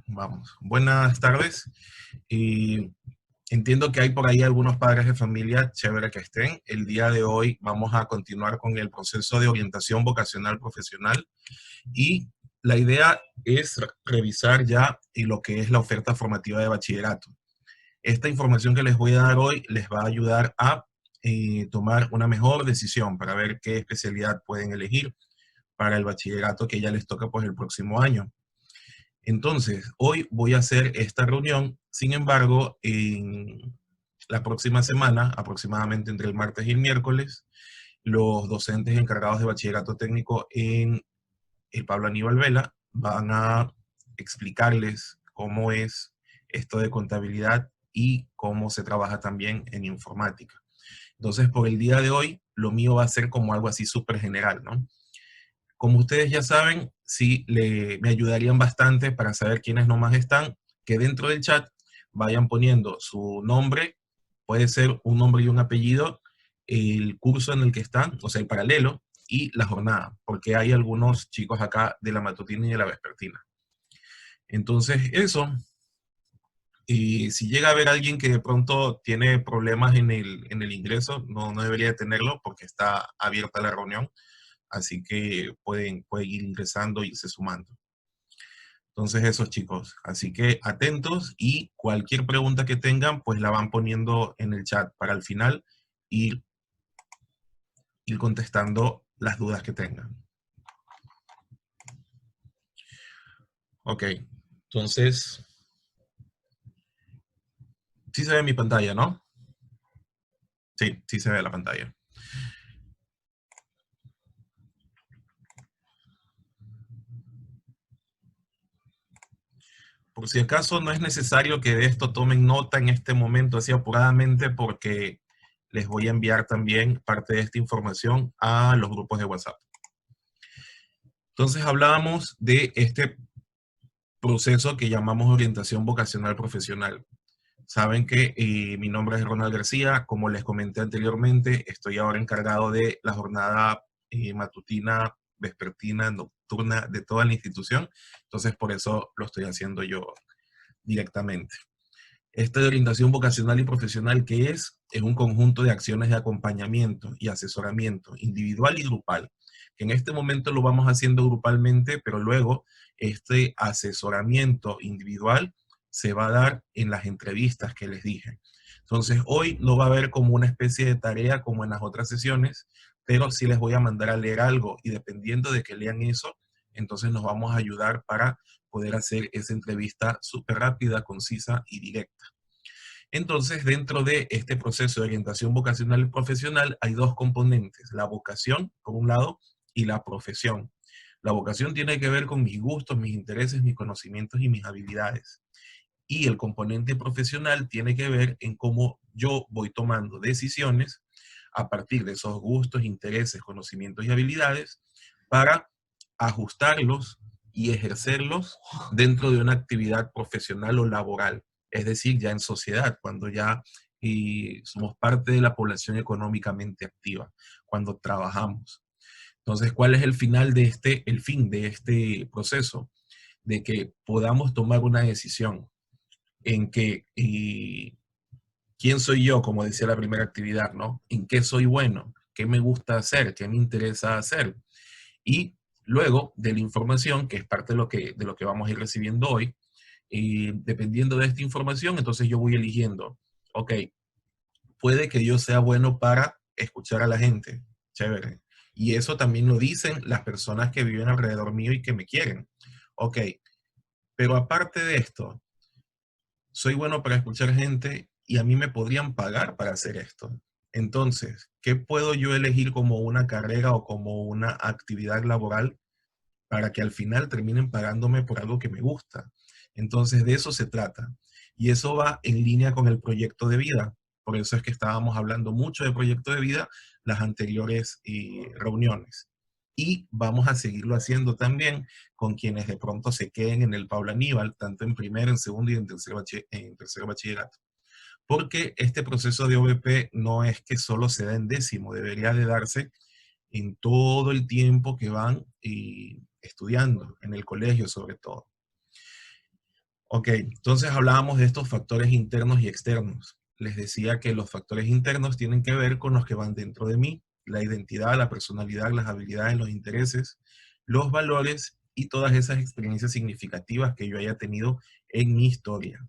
Vamos. Buenas tardes. Y entiendo que hay por ahí algunos padres de familia, chévere que estén. El día de hoy vamos a continuar con el proceso de orientación vocacional profesional y la idea es revisar ya lo que es la oferta formativa de bachillerato. Esta información que les voy a dar hoy les va a ayudar a tomar una mejor decisión para ver qué especialidad pueden elegir para el bachillerato que ya les toca pues el próximo año. Entonces, hoy voy a hacer esta reunión, sin embargo, en la próxima semana, aproximadamente entre el martes y el miércoles, los docentes encargados de bachillerato técnico en el Pablo Aníbal Vela van a explicarles cómo es esto de contabilidad y cómo se trabaja también en informática. Entonces, por el día de hoy, lo mío va a ser como algo así súper general, ¿no? Como ustedes ya saben, sí me ayudarían bastante para saber quiénes nomás están, que dentro del chat vayan poniendo su nombre, puede ser un nombre y un apellido, el curso en el que están, o sea, el paralelo, y la jornada, porque hay algunos chicos acá de la matutina y de la vespertina. Entonces, eso, y si llega a haber alguien que de pronto tiene problemas en el ingreso, no debería de tenerlo porque está abierta la reunión, así que pueden ir ingresando y irse sumando. Entonces esos chicos, así que atentos y cualquier pregunta que tengan, pues la van poniendo en el chat para al final ir, ir contestando las dudas que tengan. Ok, entonces, sí se ve mi pantalla, ¿no? Sí, sí se ve la pantalla. Por si acaso no es necesario que de esto tomen nota en este momento así apuradamente porque les voy a enviar también parte de esta información a los grupos de WhatsApp. Entonces hablábamos de este proceso que llamamos orientación vocacional profesional. Saben que mi nombre es Ronald García, como les comenté anteriormente, estoy ahora encargado de la jornada matutina, vespertina, nocturna de toda la institución, entonces por eso lo estoy haciendo yo directamente. Esta de orientación vocacional y profesional, ¿qué es? Es un conjunto de acciones de acompañamiento y asesoramiento individual y grupal. En este momento lo vamos haciendo grupalmente, pero luego este asesoramiento individual se va a dar en las entrevistas que les dije. Entonces, hoy no va a haber como una especie de tarea como en las otras sesiones, pero sí les voy a mandar a leer algo y dependiendo de que lean eso, entonces nos vamos a ayudar para poder hacer esa entrevista súper rápida, concisa y directa. Entonces, dentro de este proceso de orientación vocacional y profesional hay dos componentes, la vocación, por un lado, y la profesión. La vocación tiene que ver con mis gustos, mis intereses, mis conocimientos y mis habilidades. Y el componente profesional tiene que ver en cómo yo voy tomando decisiones a partir de esos gustos, intereses, conocimientos y habilidades para ajustarlos y ejercerlos dentro de una actividad profesional o laboral. Es decir, ya en sociedad, cuando ya somos parte de la población económicamente activa, cuando trabajamos. Entonces, ¿cuál es el el fin de este proceso? De que podamos tomar una decisión en que quién soy yo, como decía la primera actividad, ¿no? En qué soy bueno, qué me gusta hacer, qué me interesa hacer. Y luego de la información, que es parte de lo que vamos a ir recibiendo hoy, y dependiendo de esta información, entonces yo voy eligiendo, ok, puede que yo sea bueno para escuchar a la gente, chévere. Y eso también lo dicen las personas que viven alrededor mío y que me quieren. Ok, pero aparte de esto, soy bueno para escuchar gente y a mí me podrían pagar para hacer esto. Entonces, ¿qué puedo yo elegir como una carrera o como una actividad laboral para que al final terminen pagándome por algo que me gusta? Entonces, de eso se trata. Y eso va en línea con el proyecto de vida. Por eso es que estábamos hablando mucho de proyecto de vida las anteriores reuniones. Y vamos a seguirlo haciendo también con quienes de pronto se queden en el Pablo Aníbal, tanto en primer, en segundo y en tercer bachillerato. Porque este proceso de OVP no es que solo se da en décimo, debería de darse en todo el tiempo que van estudiando, en el colegio sobre todo. Ok, entonces hablábamos de estos factores internos y externos. Les decía que los factores internos tienen que ver con los que van dentro de mí, la identidad, la personalidad, las habilidades, los intereses, los valores y todas esas experiencias significativas que yo haya tenido en mi historia.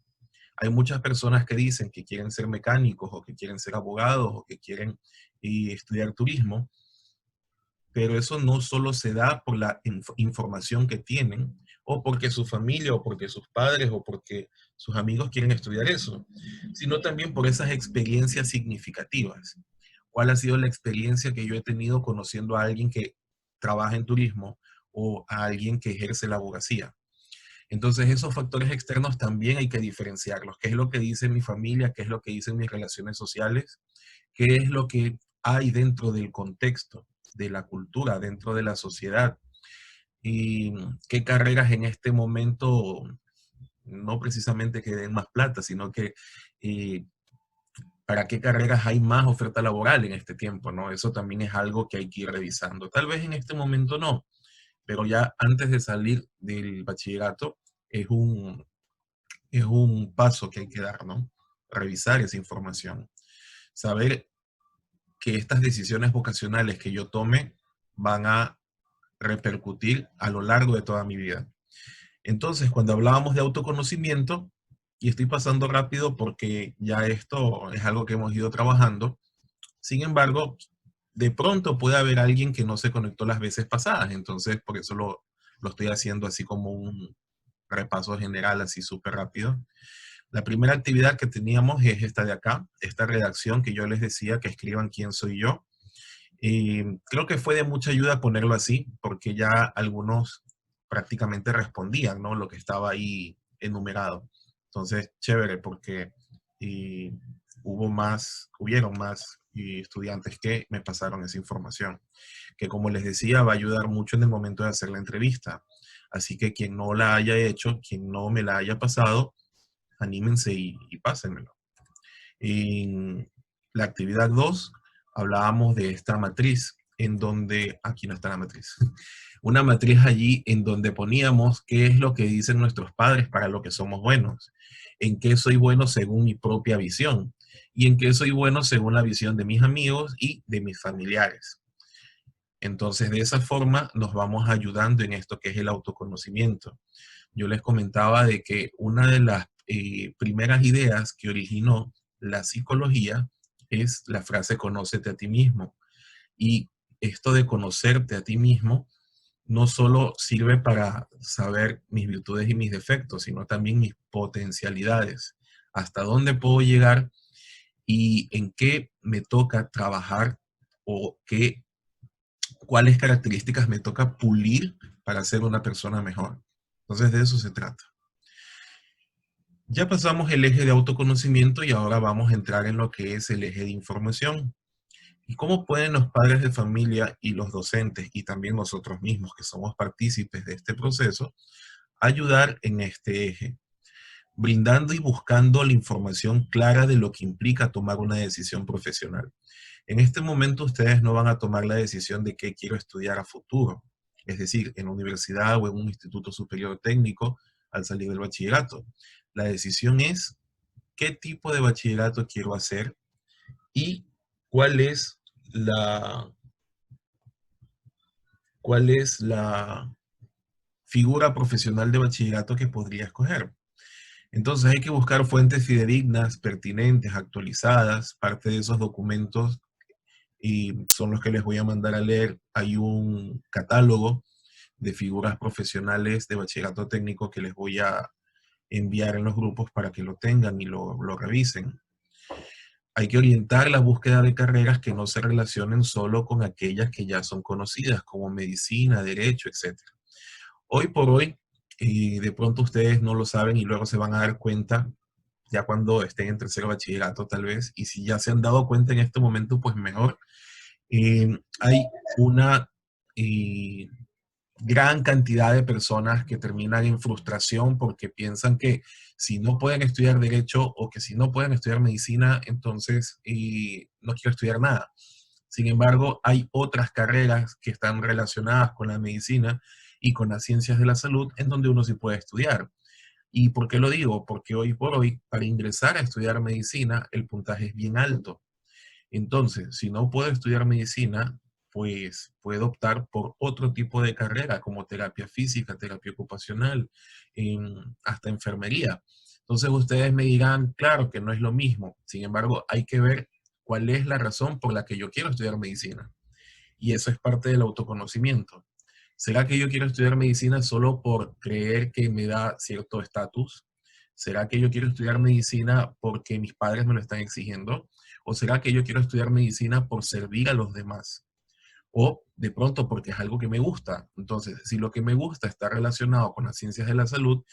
Hay muchas personas que dicen que quieren ser mecánicos o que quieren ser abogados o que quieren estudiar turismo, pero eso no solo se da por la información que tienen, o porque su familia, o porque sus padres, o porque sus amigos quieren estudiar eso, sino también por esas experiencias significativas. ¿Cuál ha sido la experiencia que yo he tenido conociendo a alguien que trabaja en turismo o a alguien que ejerce la abogacía? Entonces esos factores externos también hay que diferenciarlos. ¿Qué es lo que dice mi familia? ¿Qué es lo que dicen mis relaciones sociales? ¿Qué es lo que hay dentro del contexto, de la cultura, dentro de la sociedad? Y qué carreras en este momento, no precisamente que den más plata, sino que eh, para qué carreras hay más oferta laboral en este tiempo, ¿no? Eso también es algo que hay que ir revisando. Tal vez en este momento no, pero ya antes de salir del bachillerato es es un paso que hay que dar, ¿no? Revisar esa información. Saber que estas decisiones vocacionales que yo tome van a repercutir a lo largo de toda mi vida. Entonces, cuando hablábamos de autoconocimiento, y estoy pasando rápido porque ya esto es algo que hemos ido trabajando, sin embargo, de pronto puede haber alguien que no se conectó las veces pasadas, entonces por eso lo estoy haciendo así como un repaso general, así súper rápido. La primera actividad que teníamos es esta de acá, esta redacción que yo les decía que escriban quién soy yo. Y creo que fue de mucha ayuda ponerlo así, porque ya algunos prácticamente respondían, ¿no? Lo que estaba ahí enumerado. Entonces, chévere, porque y hubieron más estudiantes que me pasaron esa información, que como les decía, va a ayudar mucho en el momento de hacer la entrevista. Así que quien no la haya hecho, quien no me la haya pasado, anímense y pásenmelo. En la actividad 2 hablábamos de esta matriz, en donde, aquí no está la matriz, una matriz allí en donde poníamos qué es lo que dicen nuestros padres para lo que somos buenos, en qué soy bueno según mi propia visión y en qué soy bueno según la visión de mis amigos y de mis familiares. Entonces, de esa forma nos vamos ayudando en esto que es el autoconocimiento. Yo les comentaba de que una de las primeras ideas que originó la psicología es la frase conócete a ti mismo. Y esto de conocerte a ti mismo no solo sirve para saber mis virtudes y mis defectos, sino también mis potencialidades, hasta dónde puedo llegar y en qué me toca trabajar o cuáles características me toca pulir para ser una persona mejor. Entonces de eso se trata. Ya pasamos el eje de autoconocimiento y ahora vamos a entrar en lo que es el eje de información. ¿Y cómo pueden los padres de familia y los docentes y también nosotros mismos que somos partícipes de este proceso ayudar en este eje? Brindando y buscando la información clara de lo que implica tomar una decisión profesional. En este momento ustedes no van a tomar la decisión de qué quiero estudiar a futuro, es decir, en la universidad o en un instituto superior técnico al salir del bachillerato. La decisión es qué tipo de bachillerato quiero hacer y cuál es la, cuál es la figura profesional de bachillerato que podría escoger. Entonces hay que buscar fuentes fidedignas, pertinentes, actualizadas. Parte de esos documentos y son los que les voy a mandar a leer. Hay un catálogo de figuras profesionales de bachillerato técnico que les voy a enviar en los grupos para que lo tengan y lo revisen. Hay que orientar la búsqueda de carreras que no se relacionen solo con aquellas que ya son conocidas, como medicina, derecho, etcétera. Hoy por hoy, y de pronto ustedes no lo saben y luego se van a dar cuenta ya cuando estén en tercero bachillerato tal vez, y si ya se han dado cuenta en este momento, pues mejor. Hay una eh, gran cantidad de personas que terminan en frustración porque piensan que si no pueden estudiar derecho o que si no pueden estudiar medicina, entonces no quiero estudiar nada. Sin embargo, hay otras carreras que están relacionadas con la medicina y con las ciencias de la salud en donde uno sí puede estudiar. ¿Y por qué lo digo? Porque hoy por hoy, para ingresar a estudiar medicina, el puntaje es bien alto. Entonces, si no puedo estudiar medicina, pues puedo optar por otro tipo de carrera, como terapia física, terapia ocupacional, hasta enfermería. Entonces ustedes me dirán, claro que no es lo mismo. Sin embargo, hay que ver cuál es la razón por la que yo quiero estudiar medicina. Y eso es parte del autoconocimiento. ¿Será que yo quiero estudiar medicina solo por creer que me da cierto estatus? ¿Será que yo quiero estudiar medicina porque mis padres me lo están exigiendo? ¿O será que yo quiero estudiar medicina por servir a los demás? O de pronto porque es algo que me gusta. Entonces, si lo que me gusta está relacionado con las ciencias de la salud,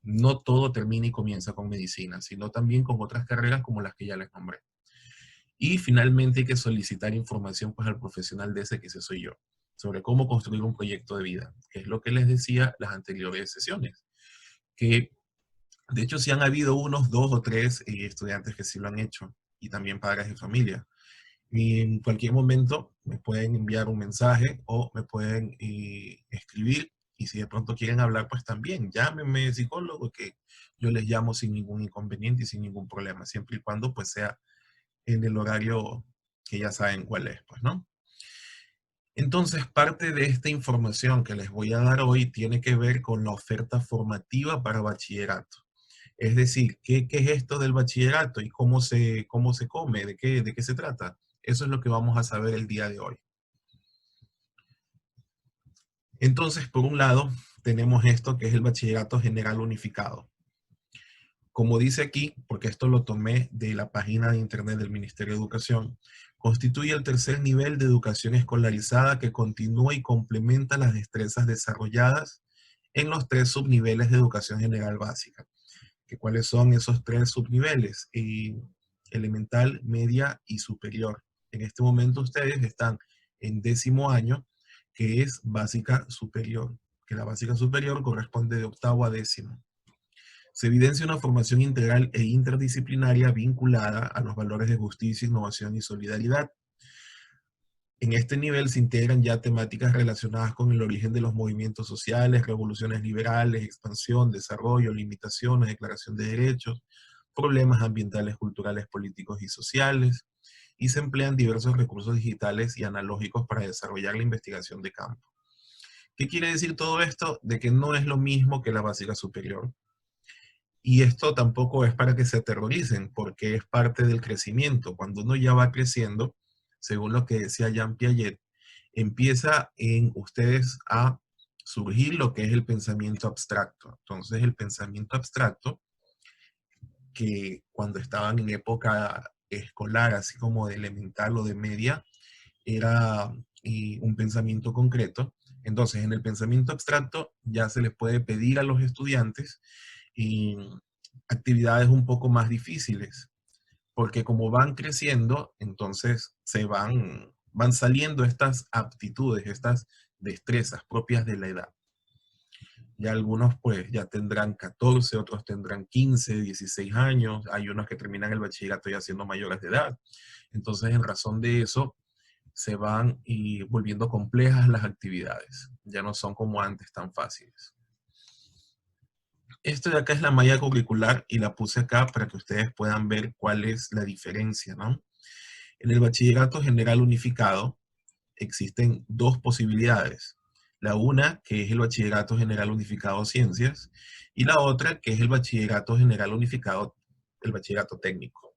no todo termina y comienza con medicina, sino también con otras carreras como las que ya les nombré. Y finalmente hay que solicitar información pues al profesional de ese que ese soy yo, sobre cómo construir un proyecto de vida, que es lo que les decía las anteriores sesiones, que de hecho sí han habido unos 2 o 3 estudiantes que sí lo han hecho, y también padres de familia. Y en cualquier momento me pueden enviar un mensaje o me pueden escribir, y si de pronto quieren hablar, pues también llámenme, psicólogo, que yo les llamo sin ningún inconveniente y sin ningún problema, siempre y cuando pues sea en el horario que ya saben cuál es, pues, ¿no? Entonces, parte de esta información que les voy a dar hoy tiene que ver con la oferta formativa para bachillerato. Es decir, ¿qué es esto del bachillerato y cómo se come? ¿De qué se trata? Eso es lo que vamos a saber el día de hoy. Entonces, por un lado, tenemos esto que es el bachillerato general unificado. Como dice aquí, porque esto lo tomé de la página de internet del Ministerio de Educación, constituye el tercer nivel de educación escolarizada que continúa y complementa las destrezas desarrolladas en los 3 subniveles de educación general básica. ¿Cuáles son esos 3 subniveles? Elemental, media y superior. En este momento ustedes están en 10º año, que es básica superior, que la básica superior corresponde de 8º a 10º. Se evidencia una formación integral e interdisciplinaria vinculada a los valores de justicia, innovación y solidaridad. En este nivel se integran ya temáticas relacionadas con el origen de los movimientos sociales, revoluciones liberales, expansión, desarrollo, limitaciones, declaración de derechos, problemas ambientales, culturales, políticos y sociales, y se emplean diversos recursos digitales y analógicos para desarrollar la investigación de campo. ¿Qué quiere decir todo esto? De que no es lo mismo que la básica superior. Y esto tampoco es para que se aterroricen, porque es parte del crecimiento. Cuando uno ya va creciendo, según lo que decía Jean Piaget, empieza en ustedes a surgir lo que es el pensamiento abstracto. Entonces, el pensamiento abstracto, que cuando estaban en época escolar, así como de elemental o de media, era un pensamiento concreto. Entonces, en el pensamiento abstracto ya se les puede pedir a los estudiantes y actividades un poco más difíciles, porque como van creciendo, entonces van saliendo estas aptitudes, estas destrezas propias de la edad. Ya algunos pues ya tendrán 14, otros tendrán 15, 16 años, hay unos que terminan el bachillerato ya siendo mayores de edad. Entonces, en razón de eso, se van volviendo complejas las actividades, ya no son como antes tan fáciles. Esto de acá es la malla curricular y la puse acá para que ustedes puedan ver cuál es la diferencia, ¿no? En el bachillerato general unificado existen 2 posibilidades. La una, que es el bachillerato general unificado ciencias, y la otra, que es el bachillerato general unificado, el bachillerato técnico.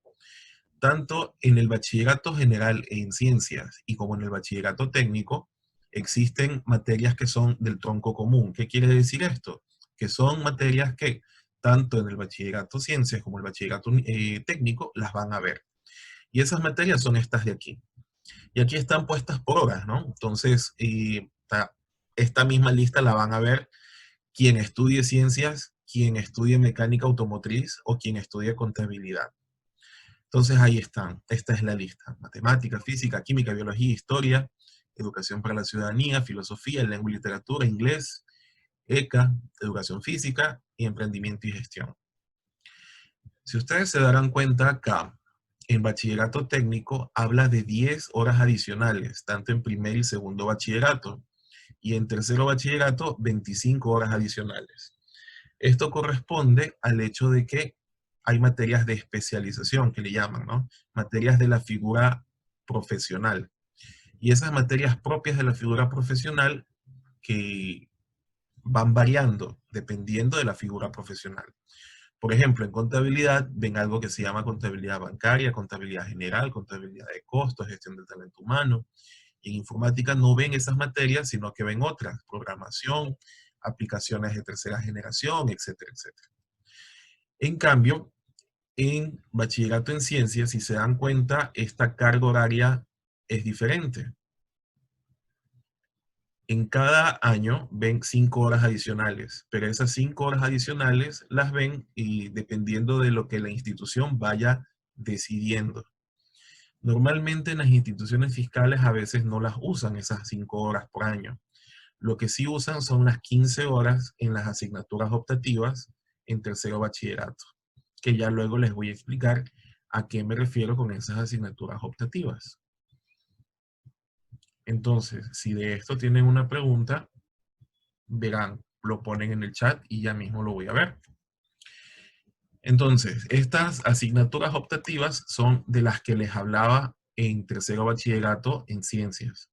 Tanto en el bachillerato general en ciencias y como en el bachillerato técnico, existen materias que son del tronco común. ¿Qué quiere decir esto? Que son materias que tanto en el bachillerato ciencias como el bachillerato técnico las van a ver. Y esas materias son estas de aquí. Y aquí están puestas por horas, ¿no? Entonces, esta misma lista la van a ver quien estudie ciencias, quien estudie mecánica automotriz o quien estudie contabilidad. Entonces ahí están, esta es la lista: matemática, física, química, biología, historia, educación para la ciudadanía, filosofía, lengua y literatura, inglés, ECA, educación física y emprendimiento y gestión. Si ustedes se darán cuenta acá, en bachillerato técnico habla de 10 horas adicionales, tanto en primer y segundo bachillerato, y en tercero bachillerato 25 horas adicionales. Esto corresponde al hecho de que hay materias de especialización que le llaman, ¿no? Materias de la figura profesional. Y esas materias propias de la figura profesional que van variando dependiendo de la figura profesional. Por ejemplo, en contabilidad ven algo que se llama contabilidad bancaria, contabilidad general, contabilidad de costos, gestión del talento humano. Y en informática no ven esas materias, sino que ven otras, programación, aplicaciones de tercera generación, etcétera, etcétera. En cambio, en bachillerato en ciencias, si se dan cuenta, esta carga horaria es diferente. En cada año ven 5 horas adicionales, pero esas 5 horas adicionales las ven y dependiendo de lo que la institución vaya decidiendo. Normalmente en las instituciones fiscales a veces no las usan esas 5 horas por año. Lo que sí usan son las 15 horas en las asignaturas optativas en tercero bachillerato, que ya luego les voy a explicar a qué me refiero con esas asignaturas optativas. Entonces, si de esto tienen una pregunta, verán, lo ponen en el chat y ya mismo lo voy a ver. Entonces, estas asignaturas optativas son de las que les hablaba en tercero bachillerato en ciencias.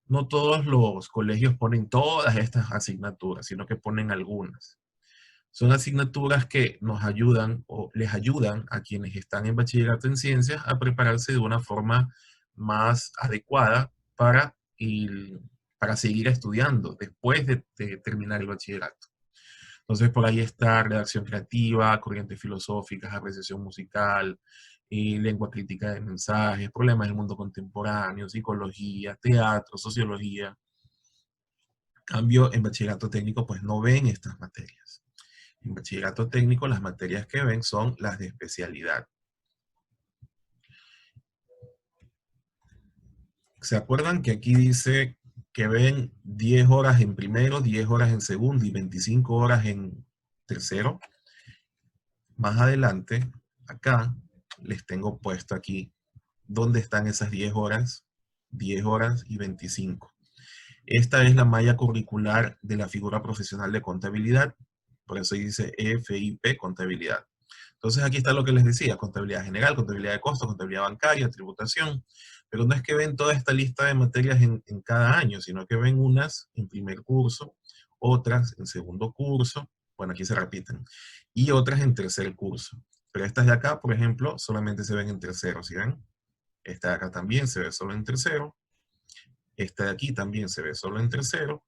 No todos los colegios ponen todas estas asignaturas, sino que ponen algunas. Son asignaturas que nos ayudan o les ayudan a quienes están en bachillerato en ciencias a prepararse de una forma más adecuada para, para seguir estudiando después de terminar el bachillerato. Entonces por ahí está redacción creativa, corrientes filosóficas, apreciación musical, lengua crítica de mensajes, problemas del mundo contemporáneo, psicología, teatro, sociología. En cambio, en bachillerato técnico pues no ven estas materias. En bachillerato técnico las materias que ven son las de especialidad. ¿Se acuerdan que aquí dice que ven 10 horas en primero, 10 horas en segundo y 25 horas en tercero? Más adelante, acá, les tengo puesto aquí dónde están esas 10 horas y 25. Esta es la malla curricular de la figura profesional de contabilidad, por eso dice FIP, contabilidad. Entonces aquí está lo que les decía, contabilidad general, contabilidad de costos, contabilidad bancaria, tributación, pero no es que ven toda esta lista de materias en cada año, sino que ven unas en primer curso, otras en segundo curso, bueno, aquí se repiten, y otras en tercer curso. Pero estas de acá, por ejemplo, solamente se ven en tercero, ¿sí ven? Esta de acá también se ve solo en tercero, esta de aquí también se ve solo en tercero,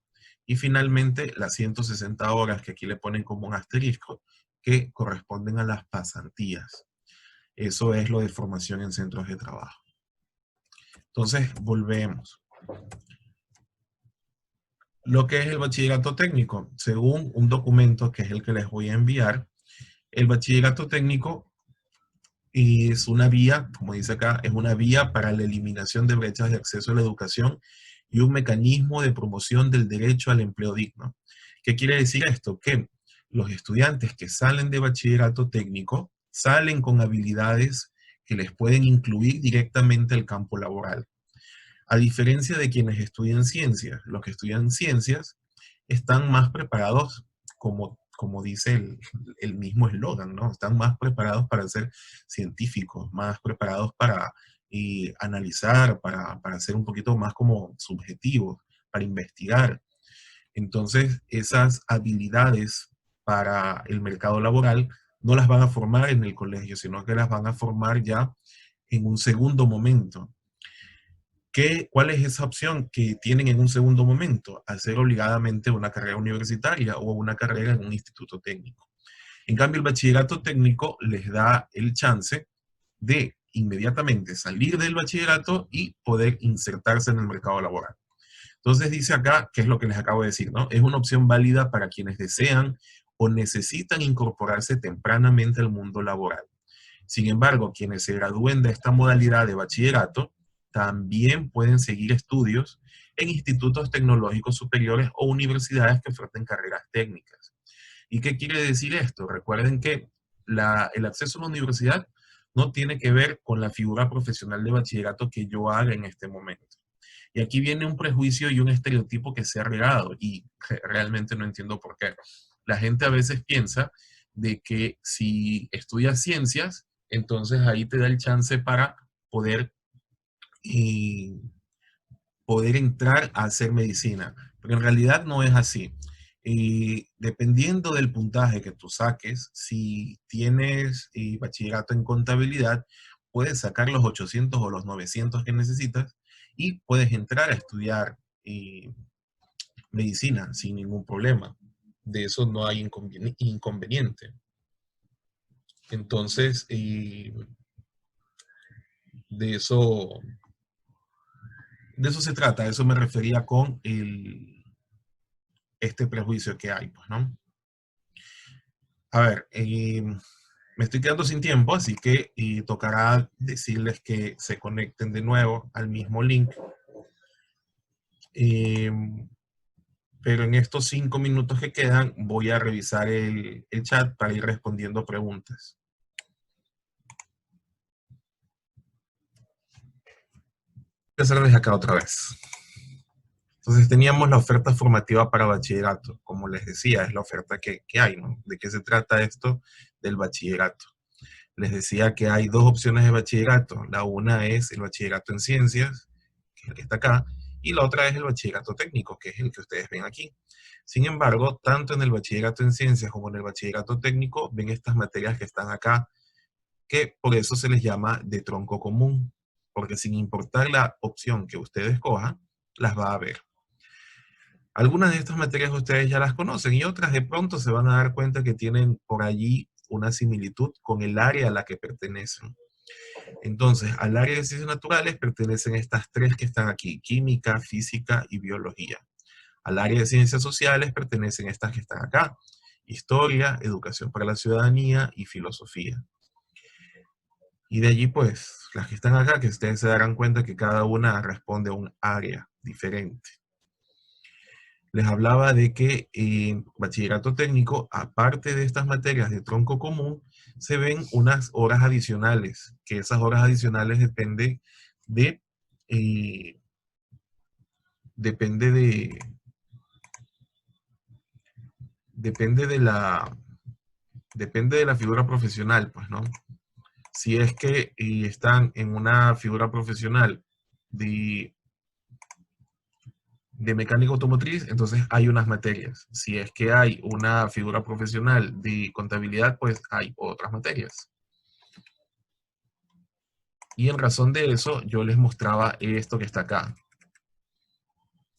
y finalmente las 160 horas que aquí le ponen como un asterisco, que corresponden a las pasantías. Eso es lo de formación en centros de trabajo. Entonces, volvemos. Lo que es el bachillerato técnico, según un documento que es el que les voy a enviar, el bachillerato técnico es una vía, como dice acá, es una vía para la eliminación de brechas de acceso a la educación y un mecanismo de promoción del derecho al empleo digno. ¿Qué quiere decir esto? Que los estudiantes que salen de bachillerato técnico salen con habilidades que les pueden incluir directamente al campo laboral. A diferencia de quienes estudian ciencias, los que estudian ciencias están más preparados, como dice el mismo eslogan, ¿no? Están más preparados para ser científicos, más preparados para analizar, para ser un poquito más como subjetivos, para investigar. Entonces, esas habilidades para el mercado laboral no las van a formar en el colegio, sino que las van a formar ya en un segundo momento. ¿Cuál es esa opción que tienen en un segundo momento? Hacer obligadamente una carrera universitaria o una carrera en un instituto técnico. En cambio, el bachillerato técnico les da el chance de inmediatamente salir del bachillerato y poder insertarse en el mercado laboral. Entonces dice acá, que es lo que les acabo de decir, ¿no? Es una opción válida para quienes desean o necesitan incorporarse tempranamente al mundo laboral. Sin embargo, quienes se gradúen de esta modalidad de bachillerato también pueden seguir estudios en institutos tecnológicos superiores o universidades que oferten carreras técnicas. ¿Y qué quiere decir esto? Recuerden que el acceso a la universidad no tiene que ver con la figura profesional de bachillerato que yo haga en este momento. Y aquí viene un prejuicio y un estereotipo que se ha regado y realmente no entiendo por qué. La gente a veces piensa de que si estudias ciencias, entonces ahí te da el chance para poder, y poder entrar a hacer medicina. Pero en realidad no es así. Y dependiendo del puntaje que tú saques, si tienes bachillerato en contabilidad, puedes sacar los 800 o los 900 que necesitas y puedes entrar a estudiar medicina sin ningún problema. De eso no hay inconveniente. Entonces, de eso, de eso se trata, a eso me refería con este prejuicio que hay, pues, ¿no? A ver, me estoy quedando sin tiempo, así que tocará decirles que se conecten de nuevo al mismo link. Pero en estos 5 minutos que quedan, voy a revisar el chat para ir respondiendo preguntas. Voy a hacerles acá otra vez. Entonces teníamos la oferta formativa para bachillerato. Como les decía, es la oferta que hay, ¿no? ¿De qué se trata esto del bachillerato? Les decía que hay dos opciones de bachillerato. La una es el bachillerato en ciencias, que es el que está acá, y la otra es el bachillerato técnico, que es el que ustedes ven aquí. Sin embargo, tanto en el bachillerato en ciencias como en el bachillerato técnico, ven estas materias que están acá, que por eso se les llama de tronco común, porque sin importar la opción que ustedes escojan, las va a ver. Algunas de estas materias ustedes ya las conocen y otras de pronto se van a dar cuenta que tienen por allí una similitud con el área a la que pertenecen. Entonces, al área de ciencias naturales pertenecen estas tres que están aquí: química, física y biología. Al área de ciencias sociales pertenecen estas que están acá: historia, educación para la ciudadanía y filosofía. Y de allí, pues, las que están acá, que ustedes se darán cuenta que cada una responde a un área diferente. Les hablaba de que en bachillerato técnico, aparte de estas materias de tronco común, se ven unas horas adicionales, que esas horas adicionales depende de, eh, depende de, depende de la figura profesional, pues, ¿no? Si es que están en una figura profesional de mecánica automotriz, entonces hay unas materias. Si es que hay una figura profesional de contabilidad, pues hay otras materias. Y en razón de eso, yo les mostraba esto que está acá,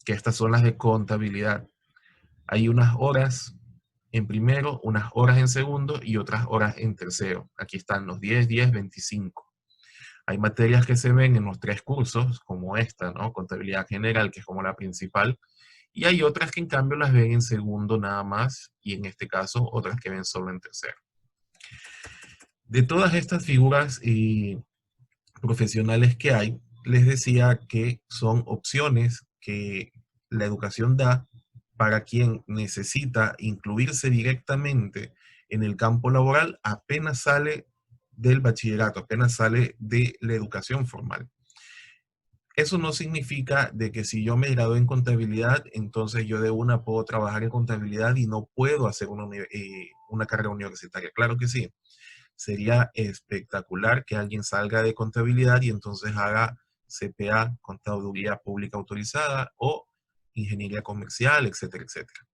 que estas son las de contabilidad. Hay unas horas en primero, unas horas en segundo y otras horas en tercero. Aquí están los 10, 10, 25. Hay materias que se ven en los 3 cursos, como esta, ¿no? Contabilidad general, que es como la principal. Y hay otras que en cambio las ven en segundo nada más, y en este caso otras que ven solo en tercero. De todas estas figuras profesionales que hay, les decía que son opciones que la educación da para quien necesita incluirse directamente en el campo laboral apenas sale del bachillerato, apenas sale de la educación formal. Eso no significa de que si yo me gradué en contabilidad, entonces yo de una puedo trabajar en contabilidad y no puedo hacer una carrera universitaria. Claro que sí. Sería espectacular que alguien salga de contabilidad y entonces haga CPA, Contaduría Pública Autorizada, o Ingeniería Comercial, etcétera, etcétera.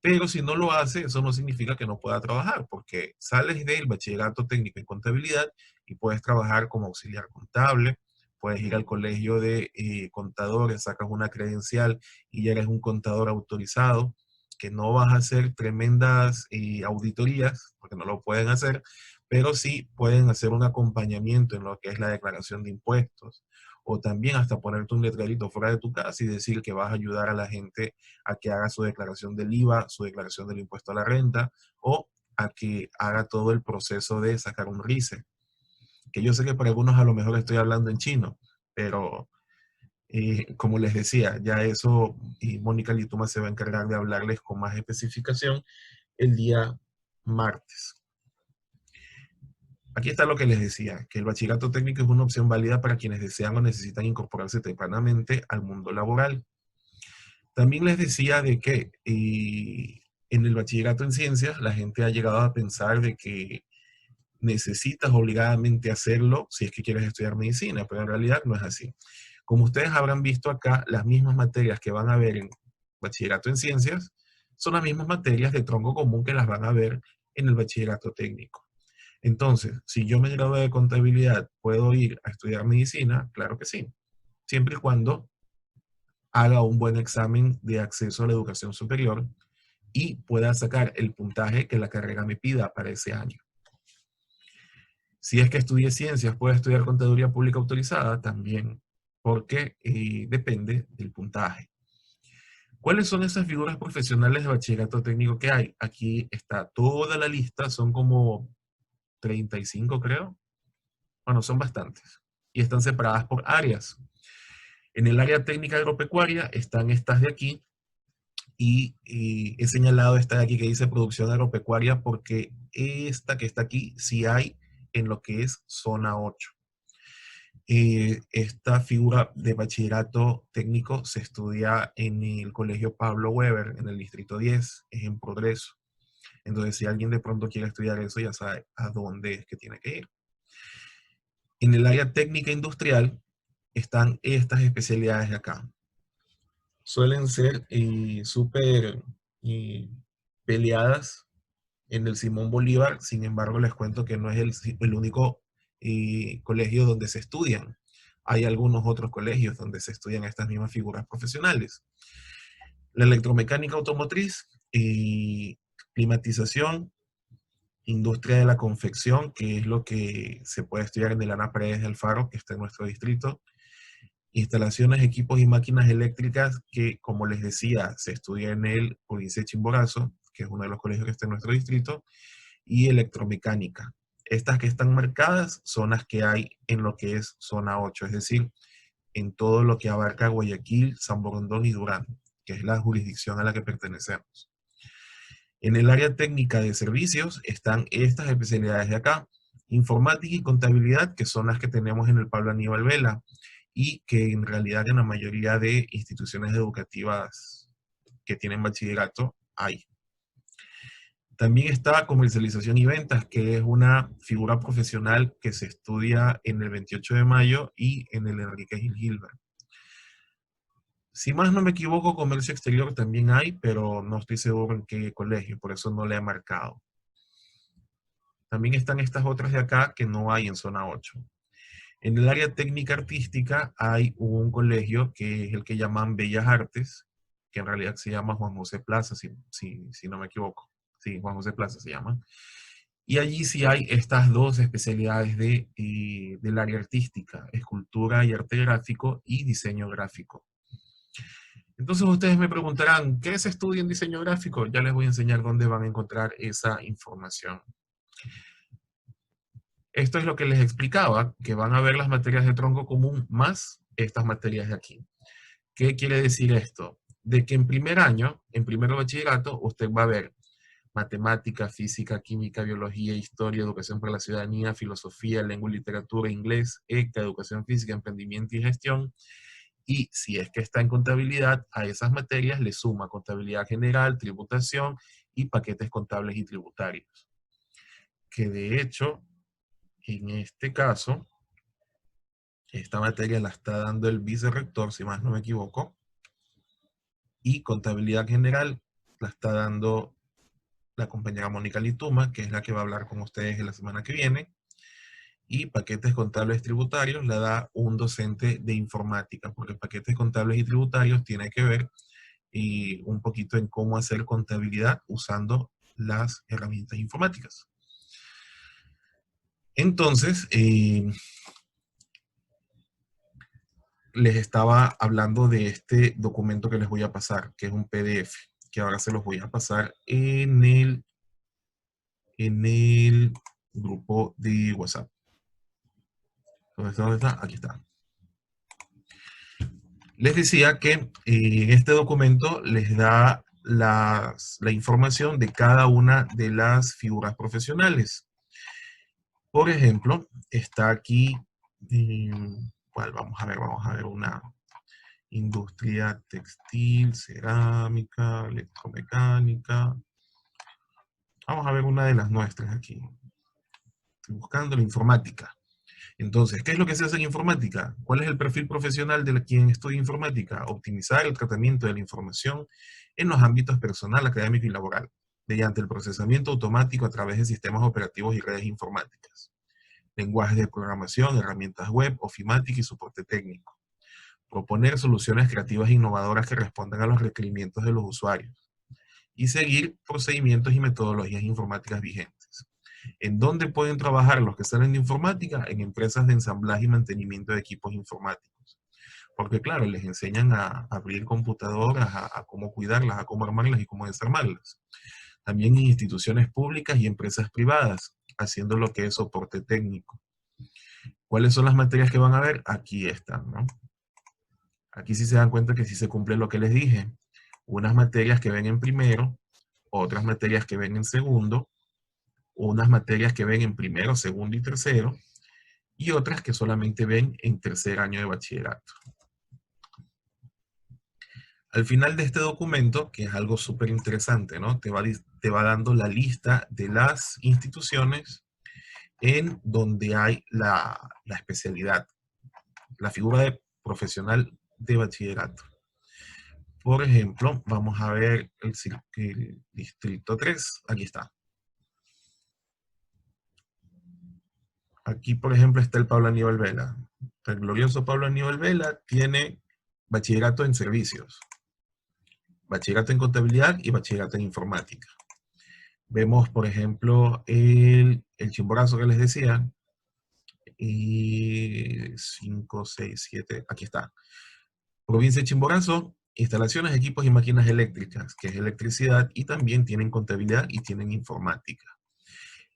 Pero si no lo hace, eso no significa que no pueda trabajar, porque sales del bachillerato técnico en contabilidad y puedes trabajar como auxiliar contable, puedes ir al colegio de contadores, sacas una credencial y ya eres un contador autorizado, que no vas a hacer tremendas auditorías, porque no lo pueden hacer, pero sí pueden hacer un acompañamiento en lo que es la declaración de impuestos, o también hasta ponerte un letrerito fuera de tu casa y decir que vas a ayudar a la gente a que haga su declaración del IVA, su declaración del impuesto a la renta, o a que haga todo el proceso de sacar un RICE. Que yo sé que para algunos a lo mejor estoy hablando en chino, pero como les decía, ya eso, y Mónica Lituma se va a encargar de hablarles con más especificación el día martes. Aquí está lo que les decía, que el bachillerato técnico es una opción válida para quienes desean o necesitan incorporarse tempranamente al mundo laboral. También les decía de que en el bachillerato en ciencias, la gente ha llegado a pensar de que necesitas obligadamente hacerlo si es que quieres estudiar medicina, pero en realidad no es así. Como ustedes habrán visto acá, las mismas materias que van a ver en bachillerato en ciencias son las mismas materias de tronco común que las van a ver en el bachillerato técnico. Entonces, si yo me gradué de contabilidad, ¿puedo ir a estudiar medicina? Claro que sí, siempre y cuando haga un buen examen de acceso a la educación superior y pueda sacar el puntaje que la carrera me pida para ese año. Si es que estudie ciencias, puede estudiar contaduría pública autorizada también, porque depende del puntaje. ¿Cuáles son esas figuras profesionales de bachillerato técnico que hay? Aquí está toda la lista, son como 35 creo. Bueno, son bastantes. Y están separadas por áreas. En el área técnica agropecuaria están estas de aquí, y he señalado esta de aquí que dice producción agropecuaria porque esta que está aquí sí hay en lo que es zona 8. Esta figura de bachillerato técnico se estudia en el Colegio Pablo Weber, en el Distrito 10, es en Progreso. Entonces, si alguien de pronto quiere estudiar eso, ya sabe a dónde es que tiene que ir. En el área técnica industrial están estas especialidades de acá. Suelen ser súper peleadas en el Simón Bolívar, sin embargo les cuento que no es el único colegio donde se estudian. Hay algunos otros colegios donde se estudian estas mismas figuras profesionales. La electromecánica automotriz, climatización, industria de la confección, que es lo que se puede estudiar en el Ana Paredes de Alfaro, que está en nuestro distrito. Instalaciones, equipos y máquinas eléctricas, que como les decía, se estudia en el provincia de Chimborazo, que es uno de los colegios que está en nuestro distrito, y electromecánica. Estas que están marcadas son las que hay en lo que es zona 8, es decir, en todo lo que abarca Guayaquil, San Borondón y Durán, que es la jurisdicción a la que pertenecemos. En el área técnica de servicios están estas especialidades de acá, informática y contabilidad, que son las que tenemos en el Pablo Aníbal Vela, y que en realidad en la mayoría de instituciones educativas que tienen bachillerato hay. También está comercialización y ventas, que es una figura profesional que se estudia en el 28 de mayo y en el Enrique Gil Gilbert. Si más no me equivoco, comercio exterior también hay, pero no estoy seguro en qué colegio, por eso no le he marcado. También están estas otras de acá que no hay en zona 8. En el área técnica artística hay un colegio que es el que llaman Bellas Artes, que en realidad se llama Juan José Plaza, si no me equivoco. Sí, Juan José Plaza se llama. Y allí sí hay estas dos especialidades del área artística, escultura y arte gráfico y diseño gráfico. Entonces ustedes me preguntarán, ¿qué se estudia en diseño gráfico? Ya les voy a enseñar dónde van a encontrar esa información. Esto es lo que les explicaba, que van a ver las materias de tronco común más estas materias de aquí. ¿Qué quiere decir esto? De que en primer año, en primer bachillerato, usted va a ver matemática, física, química, biología, historia, educación para la ciudadanía, filosofía, lengua y literatura, inglés, ECA, educación física, emprendimiento y gestión. Y si es que está en contabilidad, a esas materias le suma contabilidad general, tributación y paquetes contables y tributarios. Que de hecho, en este caso, esta materia la está dando el vicerrector, si más no me equivoco, y contabilidad general la está dando la compañera Mónica Lituma, que es la que va a hablar con ustedes la semana que viene, y paquetes contables tributarios la da un docente de informática, porque paquetes contables y tributarios tiene que ver un poquito en cómo hacer contabilidad usando las herramientas informáticas. Entonces, les estaba hablando de este documento que les voy a pasar, que es un PDF, que ahora se los voy a pasar en el grupo de WhatsApp. ¿Dónde está? Aquí está. Les decía que este documento les da la información de cada una de las figuras profesionales. Por ejemplo, está aquí, vamos a ver una industria textil, cerámica, electromecánica, Vamos a ver una de las nuestras aquí. Estoy buscando la informática. Entonces, ¿qué es lo que se hace en informática? ¿Cuál es el perfil profesional de quien estudia informática? Optimizar el tratamiento de la información en los ámbitos personal, académico y laboral, mediante el procesamiento automático a través de sistemas operativos y redes informáticas, lenguajes de programación, herramientas web, ofimática y soporte técnico. Proponer soluciones creativas e innovadoras que respondan a los requerimientos de los usuarios. Y seguir procedimientos y metodologías informáticas vigentes. ¿En dónde pueden trabajar los que salen de informática? En empresas de ensamblaje y mantenimiento de equipos informáticos. Porque claro, les enseñan a abrir computadoras, a cómo cuidarlas, a cómo armarlas y cómo desarmarlas. También en instituciones públicas y empresas privadas, haciendo lo que es soporte técnico. ¿Cuáles son las materias que van a ver? Aquí están, ¿no? Aquí sí se dan cuenta que sí se cumple lo que les dije. Unas materias que ven en primero, otras materias que ven en segundo, unas materias que ven en primero, segundo y tercero, y otras que solamente ven en tercer año de bachillerato. Al final de este documento, que es algo súper interesante, ¿no? Te va dando la lista de las instituciones en donde hay la especialidad, la figura de profesional de bachillerato. Por ejemplo, vamos a ver el distrito 3, aquí está. Aquí, por ejemplo, está el Pablo Aníbal Vela. El glorioso Pablo Aníbal Vela tiene bachillerato en servicios, bachillerato en contabilidad y bachillerato en informática. Vemos, por ejemplo, el Chimborazo que les decía, y 5, 6, 7, aquí está. Provincia de Chimborazo, instalaciones, equipos y máquinas eléctricas, que es electricidad, y también tienen contabilidad y tienen informática.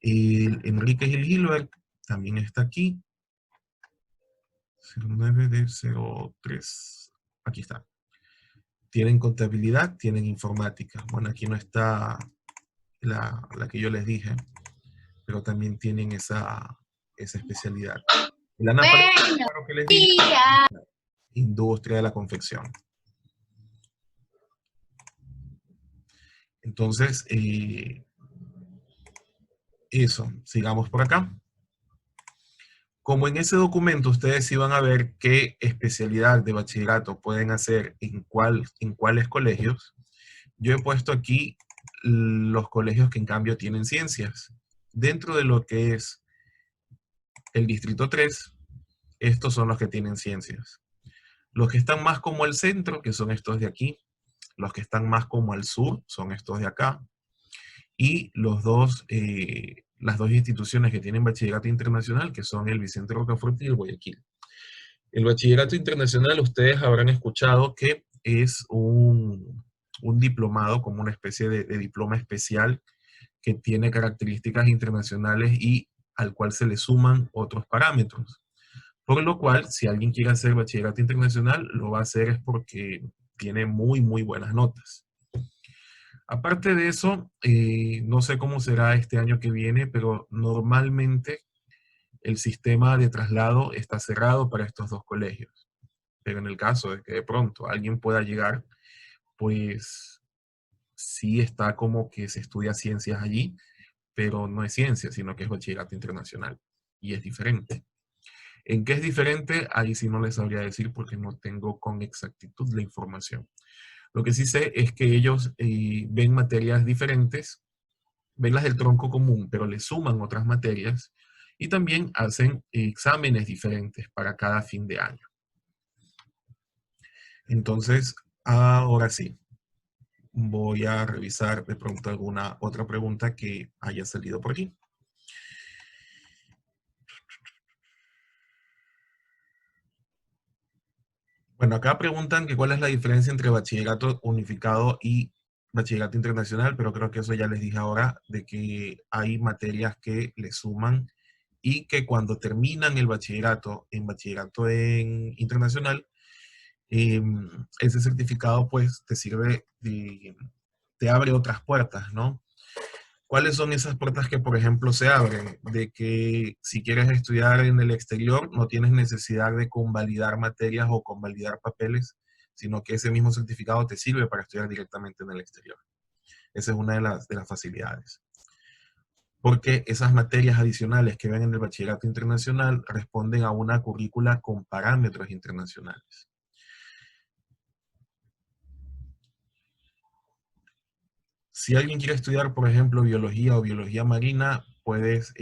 El Enrique Gil Gilbert también está aquí, 09 de 03, aquí está. Tienen contabilidad, tienen informática. Bueno, aquí no está la que yo les dije, pero también tienen esa especialidad. La ANA claro que les dije, industria de la confección. Entonces, eso, sigamos por acá. Como en ese documento ustedes iban a ver qué especialidad de bachillerato pueden hacer en cuáles colegios, yo he puesto aquí los colegios que en cambio tienen ciencias. Dentro de lo que es el distrito 3, estos son los que tienen ciencias. Los que están más como al centro, que son estos de aquí, los que están más como al sur, son estos de acá, y las dos instituciones que tienen bachillerato internacional, que son el Vicente Rocafuerte y el Guayaquil. El bachillerato internacional, ustedes habrán escuchado que es un diplomado, como una especie de diploma especial que tiene características internacionales y al cual se le suman otros parámetros. Por lo cual, si alguien quiere hacer bachillerato internacional, lo va a hacer es porque tiene muy, muy buenas notas. Aparte de eso, no sé cómo será este año que viene, pero normalmente el sistema de traslado está cerrado para estos dos colegios. Pero en el caso de que de pronto alguien pueda llegar, pues sí está como que se estudia ciencias allí, pero no es ciencia, sino que es bachillerato internacional. Y es diferente. ¿En qué es diferente? Ahí sí no les sabría decir porque no tengo con exactitud la información. Lo que sí sé es que ellos ven materias diferentes, ven las del tronco común, pero le suman otras materias y también hacen exámenes diferentes para cada fin de año. Entonces, ahora sí, voy a revisar de pronto alguna otra pregunta que haya salido por aquí. Bueno, acá preguntan que cuál es la diferencia entre bachillerato unificado y bachillerato internacional, pero creo que eso ya les dije ahora, de que hay materias que le suman y que cuando terminan el bachillerato en internacional, ese certificado pues te sirve, te abre otras puertas, ¿no? ¿Cuáles son esas puertas que, por ejemplo, se abren? De que si quieres estudiar en el exterior, no tienes necesidad de convalidar materias o convalidar papeles, sino que ese mismo certificado te sirve para estudiar directamente en el exterior. Esa es una de las facilidades. porque esas materias adicionales que ven en el bachillerato internacional responden a una currícula con parámetros internacionales. Si alguien quiere estudiar, por ejemplo, biología o biología marina, puedes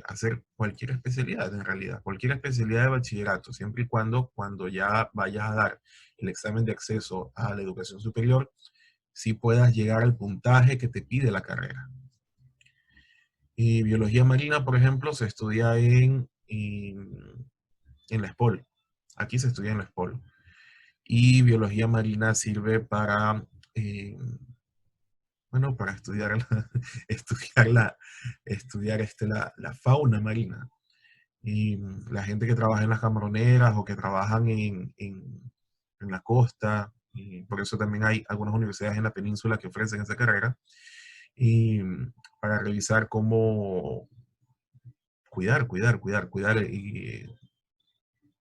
hacer cualquier especialidad, en realidad, cualquier especialidad de bachillerato, siempre y cuando ya vayas a dar el examen de acceso a la educación superior, si puedas llegar al puntaje que te pide la carrera. Y biología marina, por ejemplo, se estudia en la SPOL. Aquí se estudia en la SPOL. Y biología marina sirve para, bueno, para estudiar la fauna marina. Y la gente que trabaja en las camaroneras o que trabajan en la costa, y por eso también hay algunas universidades en la península que ofrecen esa carrera, y para revisar cómo cuidar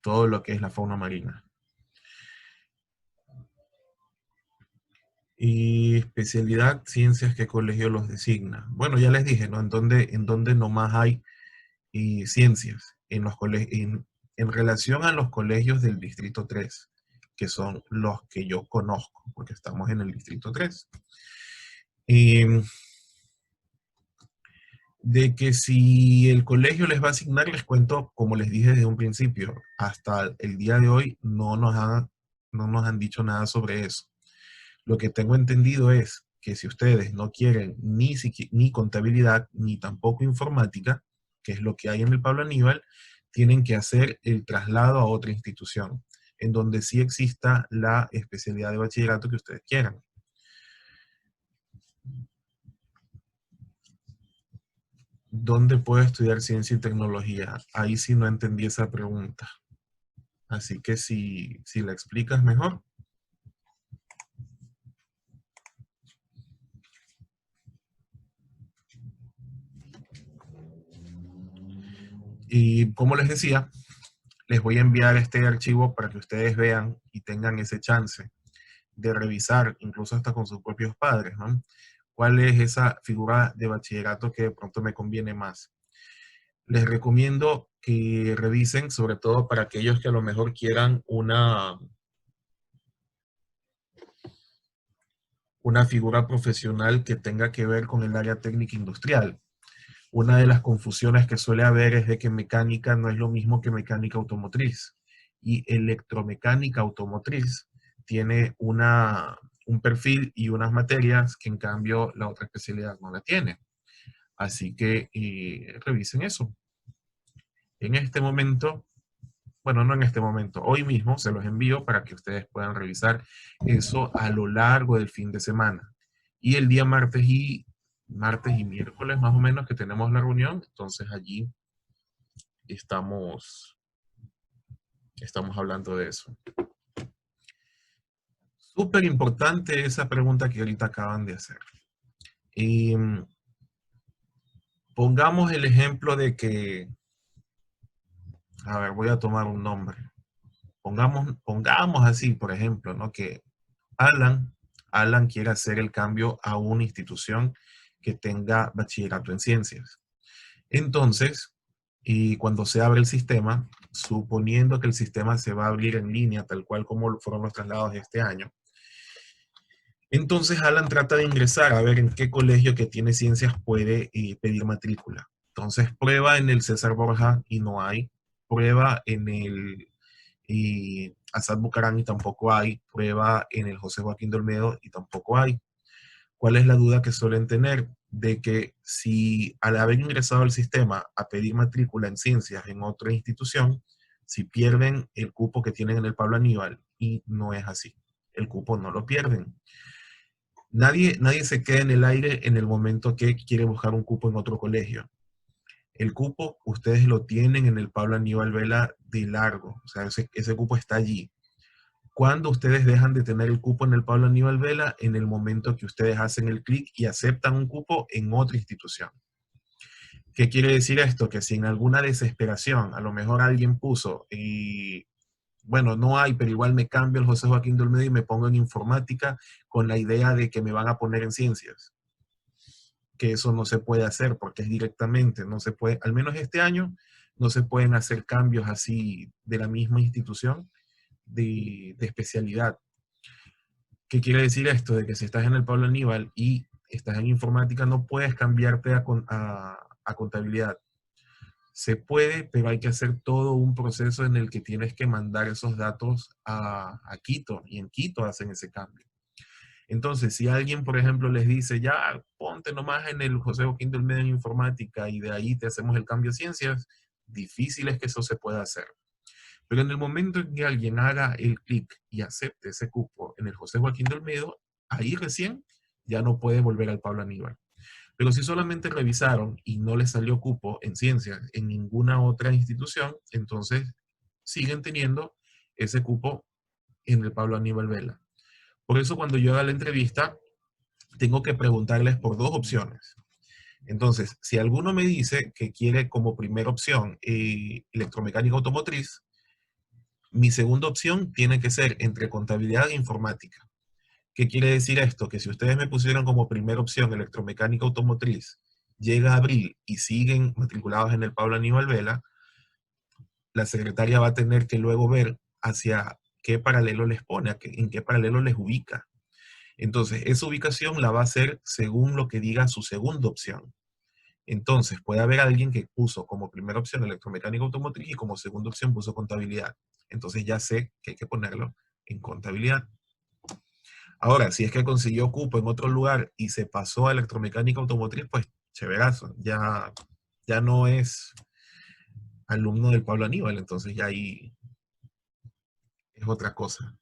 todo lo que es la fauna marina. Y especialidad, ciencias, ¿qué colegio los designa? Bueno, ya les dije, ¿no? En dónde nomás hay ciencias, en relación a los colegios del Distrito 3, que son los que yo conozco, porque estamos en el Distrito 3. Y de que si el colegio les va a asignar, les cuento, como les dije desde un principio, hasta el día de hoy no nos han dicho nada sobre eso. Lo que tengo entendido es que si ustedes no quieren ni contabilidad, ni tampoco informática, que es lo que hay en el Pablo Aníbal, tienen que hacer el traslado a otra institución, en donde sí exista la especialidad de bachillerato que ustedes quieran. ¿Dónde puedo estudiar ciencia y tecnología? Ahí sí no entendí esa pregunta. Así que si la explicas mejor. Y como les decía, les voy a enviar este archivo para que ustedes vean y tengan ese chance de revisar, incluso hasta con sus propios padres, ¿no? ¿Cuál es esa figura de bachillerato que de pronto me conviene más? Les recomiendo que revisen, sobre todo para aquellos que a lo mejor quieran una figura profesional que tenga que ver con el área técnica industrial. Una de las confusiones que suele haber es de que mecánica no es lo mismo que mecánica automotriz. Y electromecánica automotriz tiene un perfil y unas materias que en cambio la otra especialidad no la tiene. Así que revisen eso. En este momento, bueno, no en este momento, hoy mismo se los envío para que ustedes puedan revisar eso a lo largo del fin de semana. Y el día martes y miércoles más o menos que tenemos la reunión, entonces allí estamos hablando de eso. Súper importante esa pregunta que ahorita acaban de hacer. Y pongamos el ejemplo de que, a ver, voy a tomar un nombre. Pongamos así, por ejemplo, ¿no? Que Alan quiere hacer el cambio a una institución que tenga bachillerato en ciencias. Entonces, y cuando se abre el sistema, suponiendo que el sistema se va a abrir en línea, tal cual como fueron los traslados de este año, entonces Alan trata de ingresar a ver en qué colegio que tiene ciencias puede pedir matrícula. Entonces prueba en el César Borja y no hay, prueba en el Asad Bucarán y tampoco hay, prueba en el José Joaquín de Olmedo y tampoco hay. ¿Cuál es la duda que suelen tener? De que si al haber ingresado al sistema a pedir matrícula en ciencias en otra institución, si pierden el cupo que tienen en el Pablo Aníbal, y no es así. El cupo no lo pierden. Nadie se queda en el aire en el momento que quiere buscar un cupo en otro colegio. El cupo ustedes lo tienen en el Pablo Aníbal Vela de largo, o sea, ese cupo está allí. Cuando ustedes dejan de tener el cupo en el Pablo Aníbal Vela, en el momento que ustedes hacen el clic y aceptan un cupo en otra institución. ¿Qué quiere decir esto? Que si en alguna desesperación a lo mejor alguien puso y bueno, no hay, pero igual me cambio el José Joaquín de Olmedo y me pongo en informática con la idea de que me van a poner en ciencias. que eso no se puede hacer porque es directamente, no se puede, al menos este año, no se pueden hacer cambios así de la misma institución de especialidad. ¿Qué quiere decir esto? De que si estás en el Pablo Aníbal y estás en informática, no puedes cambiarte a contabilidad. Se puede, pero hay que hacer todo un proceso en el que tienes que mandar esos datos a Quito, y en Quito hacen ese cambio. Entonces, si alguien, por ejemplo, les dice, ya, ponte nomás en el José Joaquín del Medio en informática y de ahí te hacemos el cambio a ciencias, difícil es que eso se pueda hacer. Pero en el momento en que alguien haga el clic y acepte ese cupo en el José Joaquín del Medio, ahí recién ya no puede volver al Pablo Aníbal. Pero si solamente revisaron y no les salió cupo en ciencias en ninguna otra institución, entonces siguen teniendo ese cupo en el Pablo Aníbal Vela. Por eso cuando yo haga la entrevista, tengo que preguntarles por dos opciones. Entonces, si alguno me dice que quiere como primera opción electromecánica automotriz, mi segunda opción tiene que ser entre contabilidad e informática. ¿Qué quiere decir esto? Que si ustedes me pusieron como primera opción electromecánica automotriz, llega abril y siguen matriculados en el Pablo Aníbal Vela, la secretaria va a tener que luego ver hacia qué paralelo les pone, en qué paralelo les ubica. Entonces, esa ubicación la va a hacer según lo que diga su segunda opción. Entonces, puede haber alguien que puso como primera opción electromecánica automotriz y como segunda opción puso contabilidad. Entonces ya sé que hay que ponerlo en contabilidad. Ahora, si es que consiguió cupo en otro lugar y se pasó a electromecánica automotriz, pues chéverazo. Ya no es alumno del Pablo Aníbal, entonces ya ahí es otra cosa.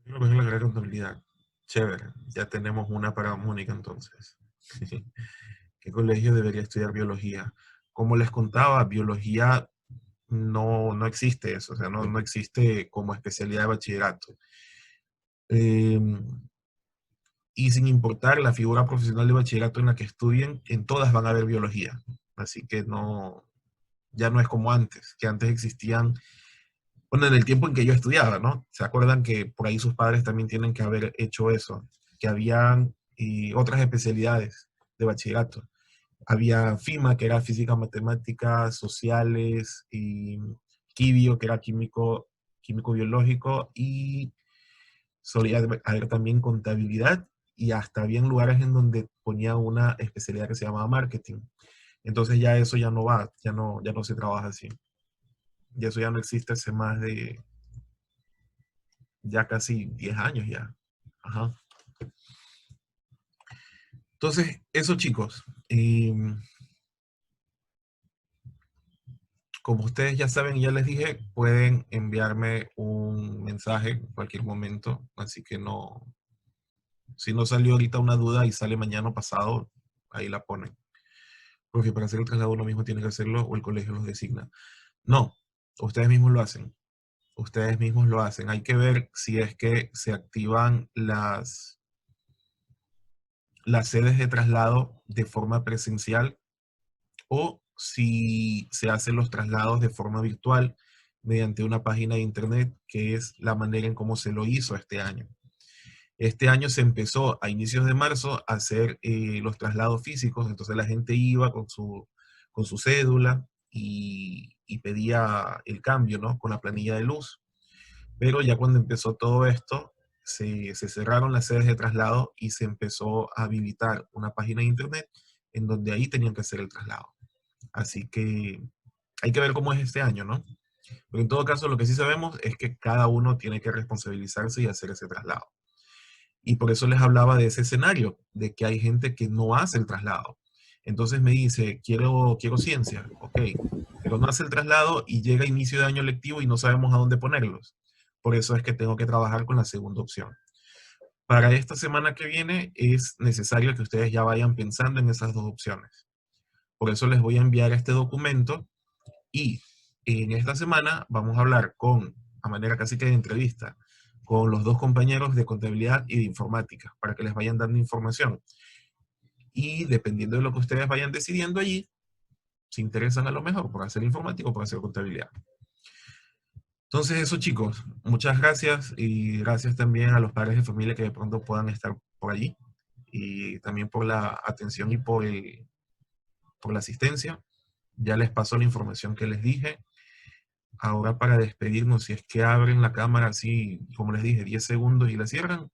Creo que es la carrera de contabilidad. Chévere, ya tenemos una para Mónica entonces. ¿Qué colegio debería estudiar biología? Como les contaba, biología no existe eso, o sea, no existe como especialidad de bachillerato. Eh, y sin importar la figura profesional de bachillerato en la que estudien, en todas van a haber biología. Así que no, ya no es como antes, que antes existían, bueno, en el tiempo en que yo estudiaba, ¿no? ¿Se acuerdan que por ahí sus padres también tienen que haber hecho eso? Que habían otras especialidades de bachillerato. Había FIMA, que era física, matemáticas, sociales, y Quibio, que era químico, químico biológico, y solía haber también contabilidad, y hasta había lugares en donde ponía una especialidad que se llamaba marketing. Entonces ya eso ya no va, ya no se trabaja así. Y eso ya no existe hace más de ya casi 10 años ya. Ajá. Entonces, eso chicos. Como ustedes ya saben y ya les dije, pueden enviarme un mensaje en cualquier momento. Así que no, si no salió ahorita una duda y sale mañana o pasado, ahí la ponen. Porque para hacer el traslado uno mismo tiene que hacerlo o el colegio los designa. No, ustedes mismos lo hacen. Ustedes mismos lo hacen. Hay que ver si es que se activan las sedes de traslado de forma presencial o si se hacen los traslados de forma virtual mediante una página de internet, que es la manera en cómo se lo hizo este año. Este año se empezó a inicios de marzo a hacer los traslados físicos, entonces la gente iba con su cédula y pedía el cambio, ¿no? Con la planilla de luz. Pero ya cuando empezó todo esto, se cerraron las sedes de traslado y se empezó a habilitar una página de internet en donde ahí tenían que hacer el traslado. Así que hay que ver cómo es este año, ¿no? Pero en todo caso, lo que sí sabemos es que cada uno tiene que responsabilizarse y hacer ese traslado. Y por eso les hablaba de ese escenario, de que hay gente que no hace el traslado. Entonces me dice, quiero ciencia, ok, pero no hace el traslado y llega inicio de año lectivo y no sabemos a dónde ponerlos. Por eso es que tengo que trabajar con la segunda opción. Para esta semana que viene es necesario que ustedes ya vayan pensando en esas dos opciones. Por eso les voy a enviar este documento y en esta semana vamos a hablar a manera casi que de entrevista, con los dos compañeros de contabilidad y de informática, para que les vayan dando información. Y dependiendo de lo que ustedes vayan decidiendo allí, se interesan a lo mejor por hacer informática o por hacer contabilidad. Entonces eso chicos, muchas gracias y gracias también a los padres de familia que de pronto puedan estar por allí. y también por la atención y por la asistencia. Ya les paso la información que les dije. Ahora para despedirnos, si es que abren la cámara así, como les dije, 10 segundos y la cierran,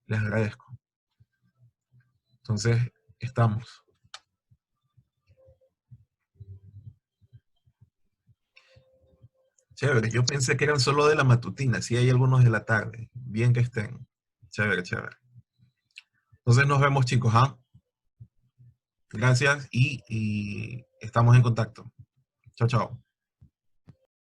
les agradezco. Entonces, estamos. Chévere, yo pensé que eran solo de la matutina, sí hay algunos de la tarde. Bien que estén. Chévere, chévere. Entonces nos vemos, chicos, ¿ah? Gracias y estamos en contacto. Chao, chao.